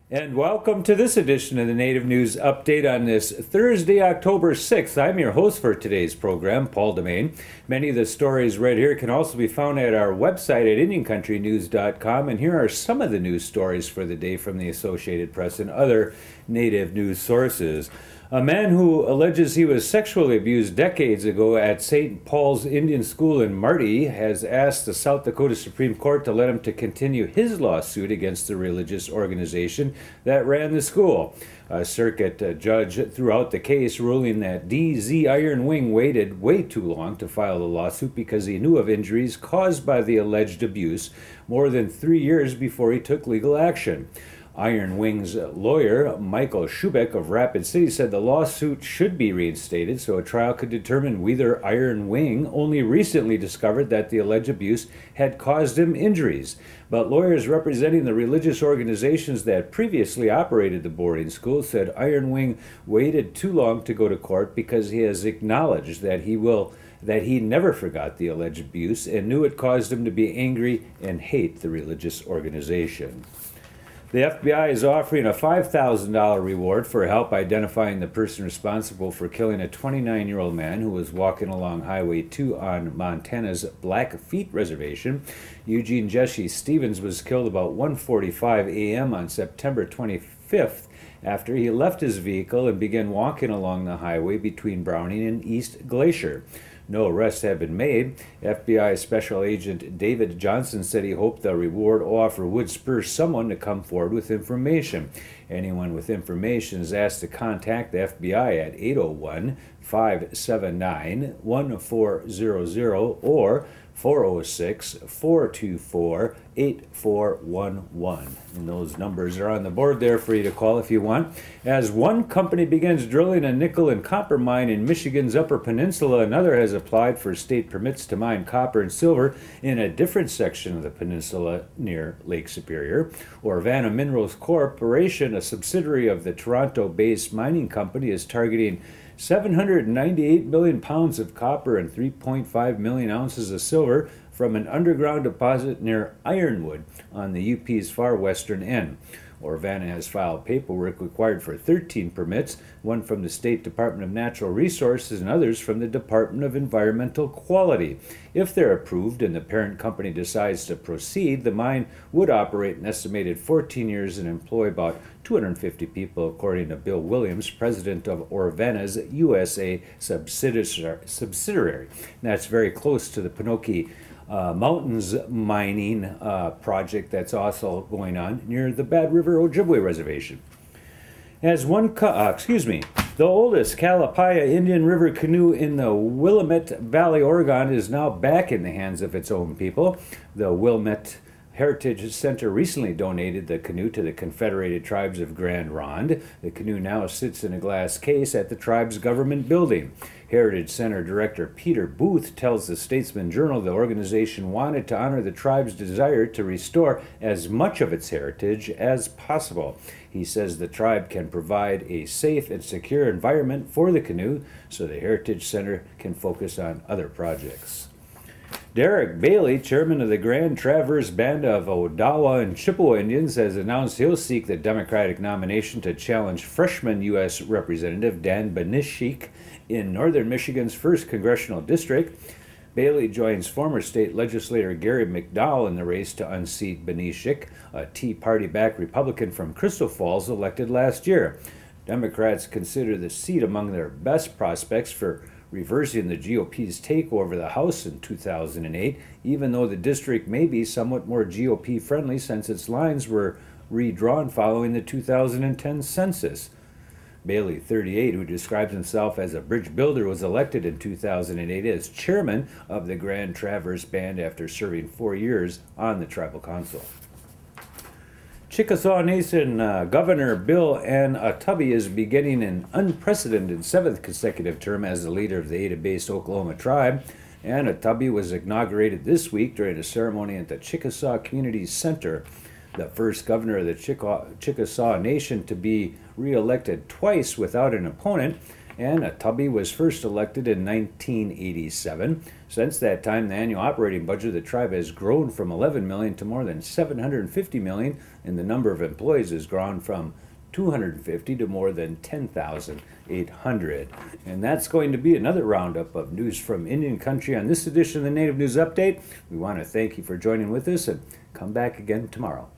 And welcome to this edition of the Native News Update on this Thursday, October 6th. I'm your host for today's program, Paul DeMain. Many of the stories right here can also be found at our website at IndianCountryNews.com. And here are some of the news stories for the day from the Associated Press and other Native news sources. A man who alleges he was sexually abused decades ago at St. Paul's Indian School in Marty has asked the South Dakota Supreme Court to let him to continue his lawsuit against the religious organization that ran the school. A circuit judge threw out the case, ruling that D.Z. Iron Wing waited way too long to file the lawsuit because he knew of injuries caused by the alleged abuse more than 3 years before he took legal action. Iron Wing's lawyer, Michael Schubeck of Rapid City, said the lawsuit should be reinstated so a trial could determine whether Iron Wing only recently discovered that the alleged abuse had caused him injuries. But lawyers representing the religious organizations that previously operated the boarding school said Iron Wing waited too long to go to court because he has acknowledged that he never forgot the alleged abuse and knew it caused him to be angry and hate the religious organization. The FBI is offering a $5,000 reward for help identifying the person responsible for killing a 29-year-old man who was walking along Highway 2 on Montana's Blackfeet Reservation. Eugene Jesse Stevens was killed about 1:45 a.m. on September 25th after he left his vehicle and began walking along the highway between Browning and East Glacier. No arrests have been made. FBI Special Agent David Johnson said he hoped the reward offer would spur someone to come forward with information. Anyone with information is asked to contact the FBI at 801-579-1400 or 406-424-8411. And those numbers are on the board there for you to call if you want. As one company begins drilling a nickel and copper mine in Michigan's Upper Peninsula, another has applied for state permits to mine copper and silver in a different section of the peninsula near Lake Superior. Orvana Minerals Corporation, a subsidiary of the Toronto-based mining company, is targeting 798 million pounds of copper and 3.5 million ounces of silver from an underground deposit near Ironwood on the UP's far western end. Orvana has filed paperwork required for 13 permits, one from the State Department of Natural Resources and others from the Department of Environmental Quality. If they're approved and the parent company decides to proceed, the mine would operate an estimated 14 years and employ about 250 people, according to Bill Williams, president of Orvana's USA subsidiary. And that's very close to the Pinocchio Mountains mining project that's also going on near the Bad River Ojibwe Reservation. The oldest Kalapuya Indian River canoe in the Willamette Valley, Oregon, is now back in the hands of its own people. The Willamette Heritage Center recently donated the canoe to the Confederated Tribes of Grand Ronde. The canoe now sits in a glass case at the tribe's government building. Heritage Center Director Peter Booth tells the Statesman Journal the organization wanted to honor the tribe's desire to restore as much of its heritage as possible. He says the tribe can provide a safe and secure environment for the canoe so the Heritage Center can focus on other projects. Derek Bailey, chairman of the Grand Traverse Band of Odawa and Chippewa Indians, has announced he'll seek the Democratic nomination to challenge freshman U.S. Representative Dan Benishik in northern Michigan's 1st Congressional District. Bailey joins former state legislator Gary McDowell in the race to unseat Benishik, a Tea Party-backed Republican from Crystal Falls elected last year. Democrats consider the seat among their best prospects for reversing the GOP's takeover of the House in 2008, even though the district may be somewhat more GOP-friendly since its lines were redrawn following the 2010 census. Bailey, 38, who describes himself as a bridge builder, was elected in 2008 as chairman of the Grand Traverse Band after serving 4 years on the tribal council. Chickasaw Nation Governor Bill Anoatubby is beginning an unprecedented 7th consecutive term as the leader of the Ada-based Oklahoma tribe. Anoatubby was inaugurated this week during a ceremony at the Chickasaw Community Center. The first governor of the Chickasaw Nation to be re-elected twice without an opponent, Anoatubby was first elected in 1987. Since that time, the annual operating budget of the tribe has grown from $11 million to more than $750 million, and the number of employees has grown from 250 to more than 10,800. And that's going to be another roundup of news from Indian Country on this edition of the Native News Update. We want to thank you for joining with us, and come back again tomorrow.